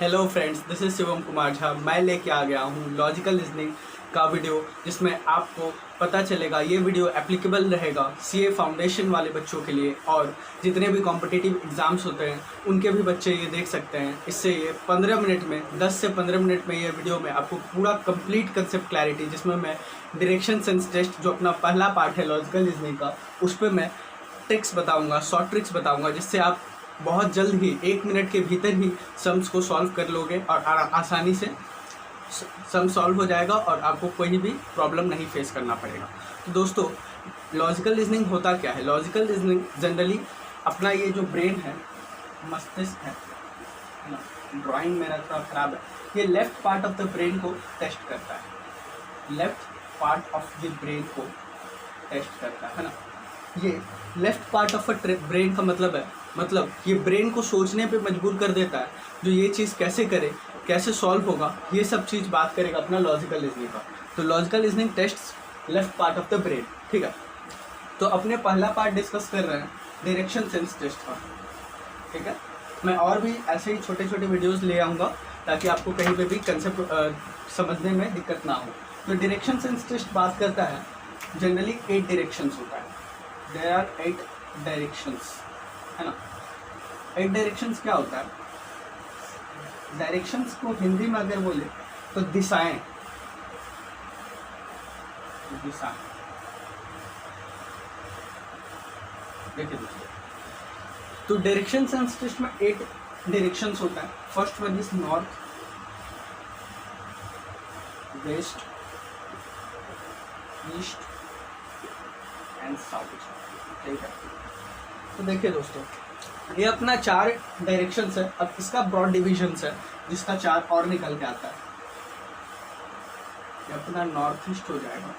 Hello friends, this is Shivam Kumar Jha. मैं लेके आ गया हूँ लॉजिकल रीजनिंग का वीडियो, जिसमें आपको पता चलेगा। ये वीडियो एप्लीकेबल रहेगा सीए फाउंडेशन वाले बच्चों के लिए, और जितने भी कॉम्पिटिटिव एग्ज़ाम्स होते हैं उनके भी बच्चे ये देख सकते हैं। इससे ये 15 मिनट में, 10 से 15 मिनट में ये वीडियो में आपको पूरा कंप्लीट कंसेप्ट क्लैरिटी, जिसमें मैं डायरेक्शन सेंस टेस्ट जो अपना पहला पार्ट है लॉजिकल रीजनिंग का, उस पर मैं ट्रिक्स बताऊँगा, शॉर्ट ट्रिक्स बताऊँगा, जिससे आप बहुत जल्द ही 1 मिनट के भीतर ही सम्स को सॉल्व कर लोगे और आसानी से सम सॉल्व हो जाएगा और आपको कोई भी प्रॉब्लम नहीं फेस करना पड़ेगा। तो दोस्तों, लॉजिकल रीजनिंग होता क्या है? लॉजिकल रीजनिंग जनरली अपना ये जो ब्रेन है, मस्तिष्क है ना, ड्राइंग मेरा थोड़ा खराब है, ये left part of the brain को टेस्ट करता है। Left part of the brain को टेस्ट करता है ना। ये left part of a brain का मतलब ये ब्रेन को सोचने पे मजबूर कर देता है, जो ये चीज़ कैसे करे, कैसे सॉल्व होगा, ये सब चीज़ बात करेगा अपना लॉजिकल रीजनिंग का। तो logical reasoning test left part of the brain, ठीक है। तो अपने पहला पार्ट डिस्कस कर रहे हैं डायरेक्शन सेंस टेस्ट का, ठीक है। मैं और भी ऐसे ही छोटे छोटे वीडियोज़ ले आऊँगा ताकि आपको कहीं पर भी कंसेप्ट समझने में दिक्कत ना हो। तो डायरेक्शन सेंस टेस्ट बात करता है, जनरली 8 डायरेक्शंस होता है। देयर आर 8 डायरेक्शंस, है ना। 8 डायरेक्शंस क्या होता है? डायरेक्शंस को हिंदी में अगर बोले तो दिशाएं। देखिए दोस्तों, तो डायरेक्शन सेंस टेस्ट में 8 डायरेक्शंस होता है। First one is north, west, east and south, ठीक है। तो देखिए दोस्तों, ये अपना 4 डायरेक्शंस है। अब इसका ब्रॉड डिविजन्स है, जिसका 4 और निकल के आता है। ये अपना नॉर्थ ईस्ट हो जाएगा,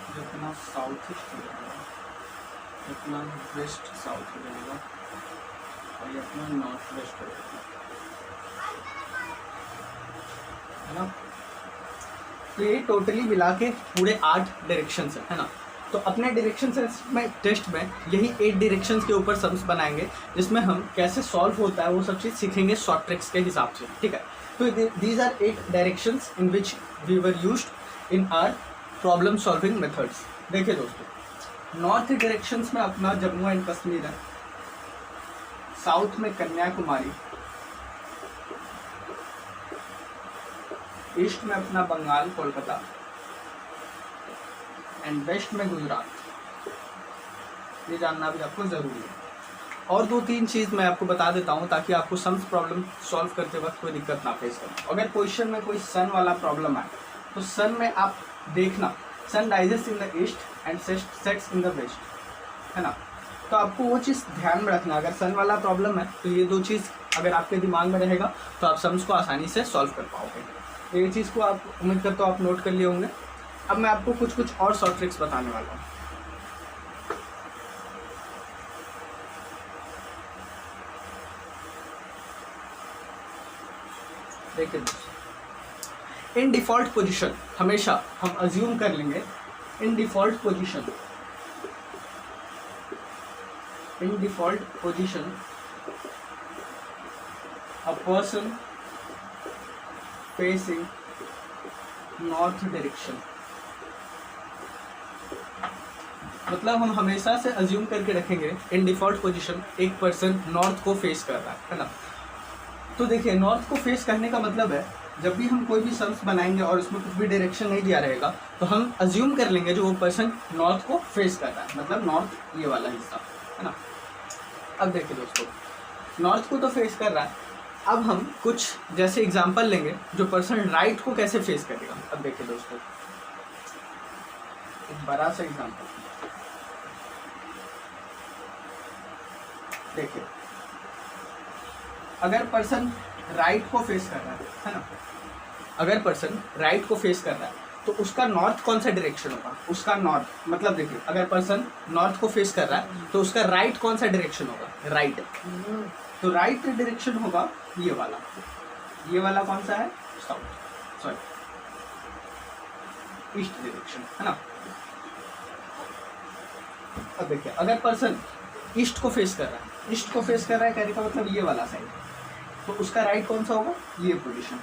ये अपना साउथ ईस्ट हो जाएगा, ये अपना वेस्ट साउथ हो जाएगा, और ये अपना नॉर्थ वेस्ट हो जाएगा, है ना। तो ये टोटली मिला के पूरे 8 डायरेक्शंस है ना। तो अपने डायरेक्शन सेंस में टेस्ट में यही 8 डायरेक्शंस के ऊपर सम्स बनाएंगे, जिसमें हम कैसे सॉल्व होता है वो सब चीज़ सीखेंगे शॉर्ट ट्रिक्स के हिसाब से, ठीक है। तो these are 8 directions in which we were used in our problem solving methods. देखिए दोस्तों, नॉर्थ डायरेक्शंस में अपना जम्मू एंड कश्मीर है, साउथ में कन्याकुमारी, ईस्ट में अपना बंगाल कोलकाता, एंड वेस्ट में गुजरात। ये जानना भी आपको ज़रूरी है। और 2-3 चीज़ मैं आपको बता देता हूँ ताकि आपको सम्स प्रॉब्लम सॉल्व करते वक्त कोई दिक्कत ना फेस करो। अगर क्वेश्चन में कोई सन वाला प्रॉब्लम आए तो सन में आप देखना, sun rises in the east and sets in the west, है ना। तो आपको वो चीज़ ध्यान में रखना। अगर सन वाला प्रॉब्लम है तो ये 2 चीज़ अगर आपके दिमाग में रहेगा तो आप सम्स को आसानी से सॉल्व कर पाओगे। ये चीज़ को आप उम्मीद करता हूँ आप नोट कर लिए होंगे। अब मैं आपको कुछ और शॉर्ट ट्रिक्स बताने वाला हूँ। देखिए, इन डिफॉल्ट पोजीशन हमेशा हम अज्यूम कर लेंगे, in default position a person facing north direction. मतलब हम हमेशा से अज्यूम करके रखेंगे इन डिफॉल्ट पोजीशन एक पर्सन नॉर्थ को फेस कर रहा है ना। तो देखिए, नॉर्थ को फेस करने का मतलब है, जब भी हम कोई भी सम्स बनाएंगे और उसमें कुछ भी डायरेक्शन नहीं दिया रहेगा तो हम अज्यूम कर लेंगे जो वो पर्सन नॉर्थ को फेस कर रहा है, मतलब नॉर्थ ये वाला हिस्सा, है ना। अब देखिए दोस्तों, नॉर्थ को तो फेस कर रहा है। अब हम कुछ जैसे एग्जाम्पल लेंगे जो पर्सन राइट को कैसे फेस करेगा। अब देखिए दोस्तों, एक बड़ा सा एग्जाम्पल देखिए। अगर पर्सन राइट को फेस कर रहा है ना, अगर पर्सन राइट को फेस कर रहा है तो उसका नॉर्थ कौन सा डायरेक्शन होगा? उसका नॉर्थ मतलब देखिए, अगर पर्सन नॉर्थ को फेस कर रहा है तो उसका राइट कौन सा डायरेक्शन होगा? राइट। तो राइट डायरेक्शन होगा ये वाला। ये वाला कौन सा है? साउथ, सॉरी ईस्ट डायरेक्शन, है ना। अब देखिए, अगर पर्सन ईस्ट को फेस कर रहा है, ईस्ट को फेस कर रहा है कहने का मतलब ये वाला साइड, तो उसका राइट कौन सा होगा, ये पोजीशन।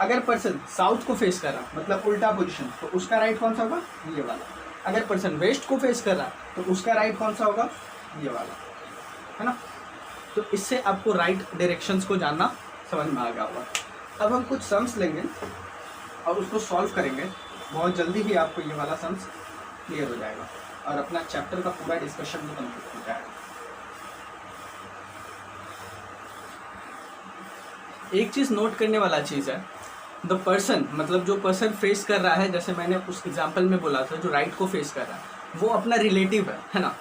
अगर पर्सन साउथ को फेस कर रहा है मतलब उल्टा पोजीशन, तो उसका राइट कौन सा होगा, ये वाला। अगर पर्सन वेस्ट को फेस कर रहा है तो उसका राइट कौन सा होगा, ये वाला, है ना। तो इससे आपको राइट डायरेक्शंस को जानना समझ में आ गया होगा। अब हम कुछ सम्स लेंगे और उसको सॉल्व करेंगे, बहुत जल्दी ही आपको ये वाला सम्स क्लियर हो जाएगा और अपना चैप्टर का पूरा डिस्कशन भी कंप्लीट हो जाएगा। एक चीज़ नोट करने वाला चीज़ है, द पर्सन मतलब जो पर्सन फेस कर रहा है, जैसे मैंने उस एग्जाम्पल में बोला था जो राइट को फेस कर रहा है वो अपना रिलेटिव है ना।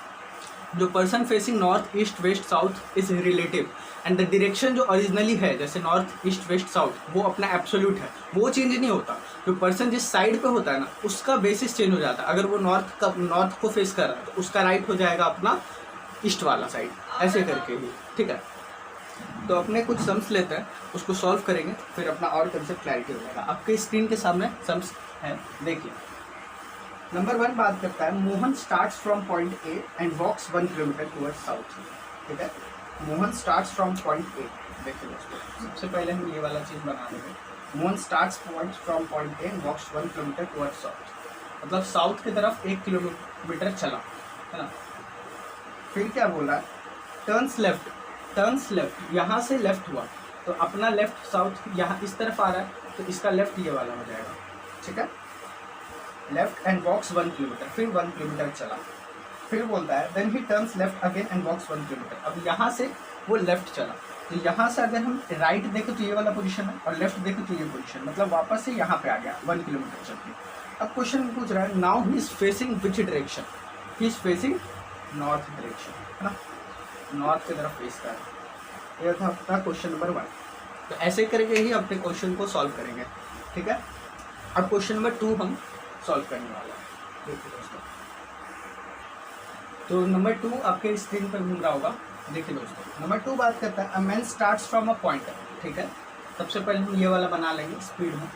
जो person facing north east west south is relative and the direction जो ओरिजिनली है जैसे नॉर्थ ईस्ट वेस्ट साउथ वो अपना एब्सोल्यूट है, वो चेंज नहीं होता। जो पर्सन जिस साइड पे होता है ना उसका बेसिस चेंज हो जाता है। अगर वो नॉर्थ को फेस कर रहा है तो उसका राइट हो जाएगा अपना ईस्ट वाला साइड, ऐसे करके ही, ठीक है। तो अपने कुछ सम्स लेते हैं, उसको सॉल्व करेंगे, फिर अपना और कंसेप्ट क्लैरिटी हो जाएगा। आपके स्क्रीन के सामने सम्स हैं, देखिए। नंबर 1 बात करता है Mohan starts from point A and walks 1 kilometre towards south, ठीक है। Mohan starts from point A, देखिए दोस्तों सबसे पहले हम ये वाला चीज़ बना देंगे। Mohan starts from point A and walks 1 kilometre towards south, मतलब साउथ की तरफ 1 किलोमीटर चला, है ना। फिर क्या बोला, टर्न्स लेफ्ट, यहाँ से लेफ्ट हुआ तो अपना लेफ्ट साउथ यहाँ इस तरफ आ रहा है तो इसका लेफ्ट ये वाला हो जाएगा, ठीक है। लेफ्ट एंड वॉक्स 1 किलोमीटर, फिर 1 किलोमीटर चला। फिर बोलता है then he turns left again and walks 1 kilometre. अब यहाँ से वो लेफ्ट चला तो यहाँ से अगर हम राइट देखें तो ये वाला पोजीशन है और लेफ्ट देखें तो ये पोजीशन, मतलब वापस से यहाँ पे आ गया 1 किलोमीटर चल के। अब क्वेश्चन पूछ रहा है now he is facing which direction, he is facing north direction, है ना, नॉर्थ की तरफ फेस कर रहा है। यह था अपना क्वेश्चन नंबर 1। तो ऐसे करके ही अपने क्वेश्चन को सॉल्व करेंगे, ठीक है। अब क्वेश्चन नंबर 2 हम सॉल्व करने वाला है, देखिए दोस्तों। तो नंबर 2 आपके स्क्रीन पर घूम रहा होगा, देखिए दोस्तों। नंबर 2 बात करता है a man starts from a point, ठीक है। सबसे पहले हम ये वाला बना लेंगे स्पीड में।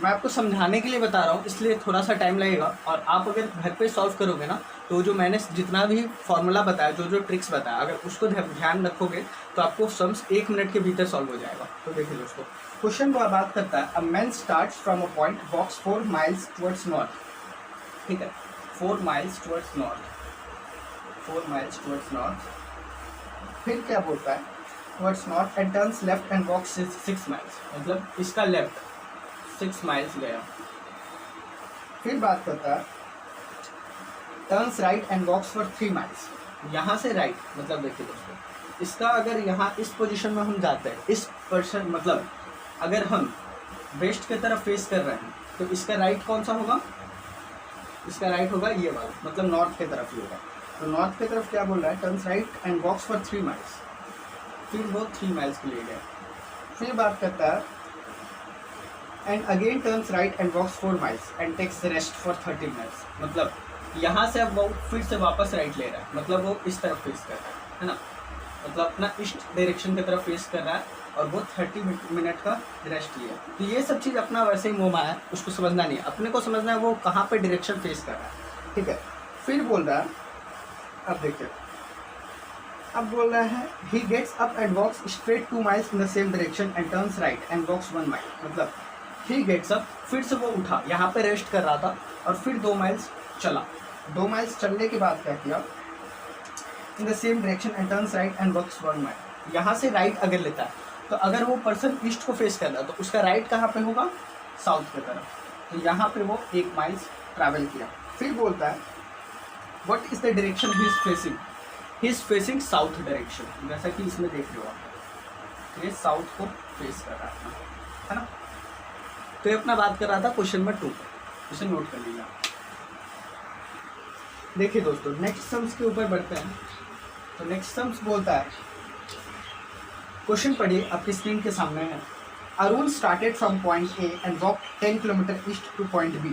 मैं आपको समझाने के लिए बता रहा हूँ इसलिए थोड़ा सा टाइम लगेगा, और आप अगर घर पे सॉल्व करोगे ना तो जो मैंने जितना भी फॉर्मूला बताया, जो ट्रिक्स बताया, अगर उसको ध्यान रखोगे तो आपको सम्स 1 मिनट के भीतर सॉल्व हो जाएगा। तो देखिए दोस्तों, क्वेश्चन बात करता है a man starts from a point walks 4 miles towards north, ठीक है। 4 miles towards north, 4 miles towards north. फिर क्या बोलता है towards north and turns left and walks 6 miles, मतलब इसका लेफ्ट 6 माइल्स गया। फिर बात करता है turns right and walks for 3 miles, यहाँ से राइट, मतलब देखिए दोस्तों इसका अगर यहाँ इस पोजीशन में हम जाते हैं, इस पर्सन मतलब अगर हम वेस्ट की तरफ फेस कर रहे हैं तो इसका राइट कौन सा होगा, इसका राइट होगा ये वाला, मतलब नॉर्थ की तरफ ही होगा। तो नॉर्थ की तरफ क्या बोल रहा है, turns right and walks for 3 miles, फिर वो 3 माइल्स के लिए गए। फिर बात करता है and again turns right and walks 4 miles and takes rest for 30 miles, मतलब यहाँ से अब वो फिर से वापस राइट ले रहा है, मतलब वो इस तरफ फेस कर रहा है ना, मतलब अपना ईस्ट डायरेक्शन की तरफ फेस कर रहा है और वो 30 मिनट का रेस्ट लिया। तो ये सब चीज़ अपना वैसे ही मोह माया है, उसको समझना नहीं है, अपने को समझना है वो कहाँ पे डायरेक्शन फेस कर रहा है, ठीक है। फिर बोल रहा है, अब देखिए, अब बोल रहा है he gets up and walks straight 2 miles in the same direction and turns right and walks 1 mile, मतलब ही गेट्स अप, फिर से वो उठा, यहाँ पे रेस्ट कर रहा था और फिर 2 माइल्स चला। 2 माइल्स चलने के बाद क्या किया, in the same direction and turns right and walks 1 mile, यहाँ से राइट अगर लेता है तो अगर वो पर्सन ईस्ट को फेस कर रहा है तो उसका राइट कहाँ पे होगा, साउथ की तरफ, तो यहाँ पे वो 1 माइल्स ट्रैवल किया। फिर बोलता है what is the direction he is facing, he is facing south direction, जैसा कि इसमें देख रहे हो आप, ये साउथ को फेस कर रहा है ना। तो ये अपना बात कर रहा था क्वेश्चन नंबर 2, इसे नोट कर लीजिए। देखिए दोस्तों नेक्स्ट सम्स के ऊपर बढ़ते हैं। तो नेक्स्ट सम्स बोलता है, क्वेश्चन पढ़िए, आपकी स्क्रीन के सामने है। Arun started from point A and walk 10 kilometre east to point B,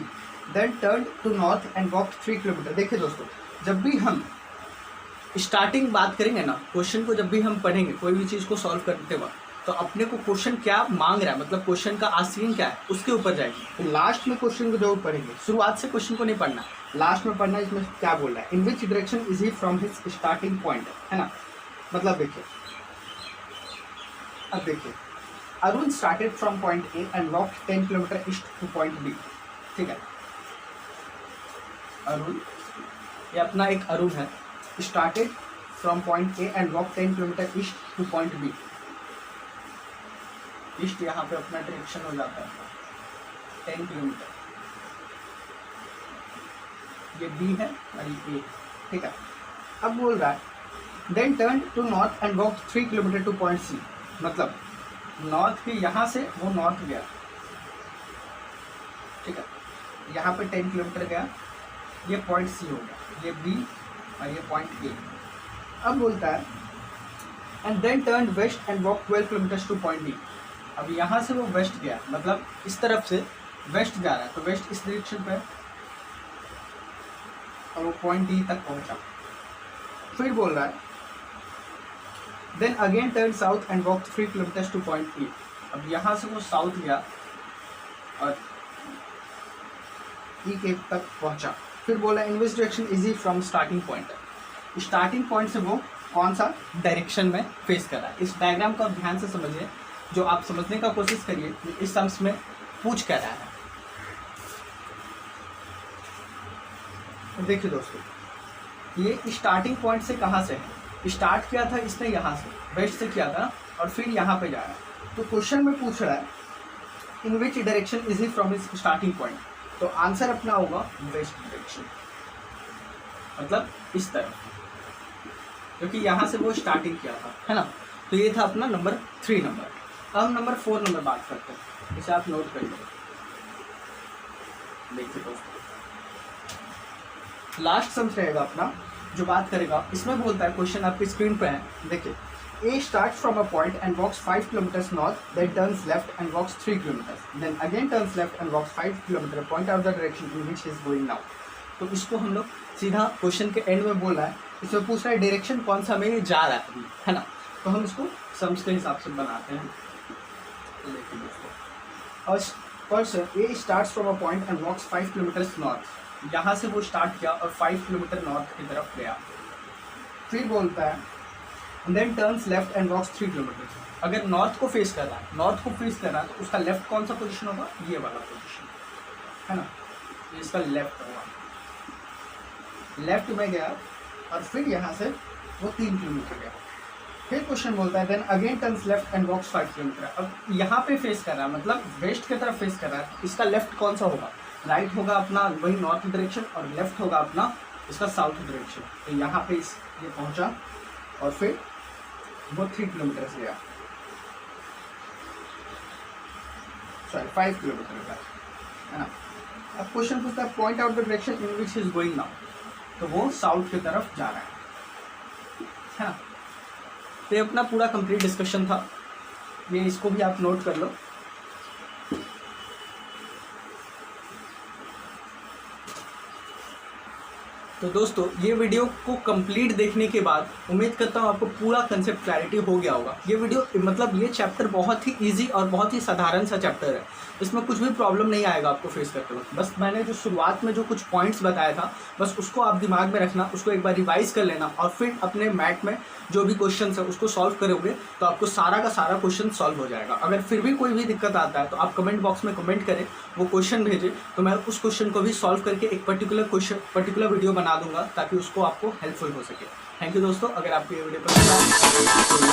then turn to north and walk 3 kilometre. देखिए दोस्तों, जब भी हम स्टार्टिंग बात करेंगे ना, क्वेश्चन को जब भी हम पढ़ेंगे कोई भी चीज़ को सॉल्व करते वक्त, तो अपने को क्वेश्चन क्या मांग रहा है, मतलब क्वेश्चन का आस्किंग क्या है, उसके ऊपर जाएगी। तो लास्ट में क्वेश्चन को जरूर पढ़ेंगे, शुरुआत से क्वेश्चन को नहीं पढ़ना, लास्ट में पढ़ना, इसमें क्या बोल रहा है, in which direction is he from his starting point, है ना। मतलब देखिए, अब देखिए, Arun started from point A and walk 10 kilometre east to point B, ठीक है। अरुण, ये अपना एक अरुण है, started from point A and walk 10 kilometre east to point B. East यहाँ पे अपना डायरेक्शन हो जाता है 10 किलोमीटर, ये बी है और ये ए, ठीक है। अब बोल रहा है then turn to north and walk 3 kilometre to point C, मतलब नॉर्थ के यहाँ से वो नॉर्थ गया, ठीक है। यहाँ पे 10 किलोमीटर गया, ये पॉइंट सी हो गया, ये बी और ये पॉइंट ए। अब बोलता है and then turn west and walk 12 kilometre to point D. अब यहाँ से वो वेस्ट गया, मतलब इस तरफ से वेस्ट जा रहा है, तो वेस्ट इस डायरेक्शन पे और वो पॉइंट डी तक पहुंचा। फिर बोल रहा है then again turn south and walk 3 kilometre to point E. अब यहाँ से वो साउथ गया और ई के तक पहुंचा। फिर बोला in which direction is he from starting point, starting point से वो कौन सा डायरेक्शन में फेस कर रहा है। इस डायग्राम को आप ध्यान से समझिए, जो आप समझने का कोशिश करिए इस सम्स में पूछ कर रहा है। देखिए दोस्तों, ये स्टार्टिंग पॉइंट से कहाँ से है, स्टार्ट किया था इसने यहाँ से, वेस्ट से किया था और फिर यहाँ पे जा रहा है। तो क्वेश्चन में पूछ रहा है in which direction is he from his starting point, तो आंसर अपना होगा वेस्ट डायरेक्शन, मतलब इस तरफ, क्योंकि यहाँ से वो स्टार्टिंग किया था, है ना। तो ये था अपना नंबर 3 नंबर। अब हम नंबर 4 नंबर बात करते हैं, इसे आप नोट करिए। देखिए दोस्तों, लास्ट सम्स रहेगा अपना जो बात करेगा, इसमें बोलता है, क्वेश्चन आपकी स्क्रीन पे है, देखिए। A starts from a point and walks 5 kilometers north, then turns left and walks 3 kilometers, then again turns left and walks 5 kilometers. Point out the direction in which he is going now. तो इसको हम लोग सीधा question के and में बोल रहा है, इसमें पूछ रहा है डायरेक्शन कौन सा में जा रहा है ना। तो हम इसको सम्स के हिसाब से बनाते हैं। देखिए दोस्तों, person A starts from a point and walks 5 kilometers north, यहाँ से वो स्टार्ट किया और 5 किलोमीटर नॉर्थ की तरफ गया। फिर बोलता है then turns left and walks 3 kilometre. अगर नॉर्थ को फेस कर रहा है, नॉर्थ को फेस कर रहा है, तो उसका लेफ्ट कौन सा पोजीशन होगा, ये वाला पोजीशन, है ना। इसका लेफ्ट होगा, लेफ्ट में गया और फिर यहाँ से वो 3 किलोमीटर गया। फिर क्वेश्चन बोलता है then again turns left and walks 5 kilometre. अब यहाँ पे फेस कर रहा है, मतलब वेस्ट की तरफ फेस कर रहा है, इसका लेफ्ट कौन सा होगा, राइट होगा अपना वही नॉर्थ डायरेक्शन और लेफ्ट होगा अपना इसका साउथ डायरेक्शन। तो यहाँ पे ये पहुँचा और फिर वो 3 किलोमीटर से गया, सॉरी 5 किलोमीटर का, है ना। अब क्वेश्चन पूछता है point out the direction in which is going now, तो वो साउथ की तरफ जा रहा है ना। तो ये अपना पूरा कंप्लीट डिस्कशन था, ये इसको भी आप नोट कर लो। तो दोस्तों, ये वीडियो को कंप्लीट देखने के बाद उम्मीद करता हूँ आपको पूरा कंसेप्ट क्लैरिटी हो गया होगा। ये वीडियो मतलब ये चैप्टर बहुत ही इजी और बहुत ही साधारण सा चैप्टर है, इसमें कुछ भी प्रॉब्लम नहीं आएगा आपको फेस करते वक्त। बस मैंने जो शुरुआत में जो कुछ पॉइंट्स बताया था, बस उसको आप दिमाग में रखना, उसको एक बार रिवाइज कर लेना और फिर अपने मैथ में जो भी क्वेश्चन है उसको सॉल्व करोगे तो आपको सारा का सारा क्वेश्चन सॉल्व हो जाएगा। अगर फिर भी कोई भी दिक्कत आता है तो आप कमेंट बॉक्स में कमेंट करें, वो क्वेश्चन भेजें, तो मैं उस क्वेश्चन को भी सॉल्व करके एक पर्टिकुलर वीडियो बना दूंगा ताकि उसको आपको हेल्पफुल हो सके। थैंक यू दोस्तों, अगर आपको ये वीडियो पसंद आए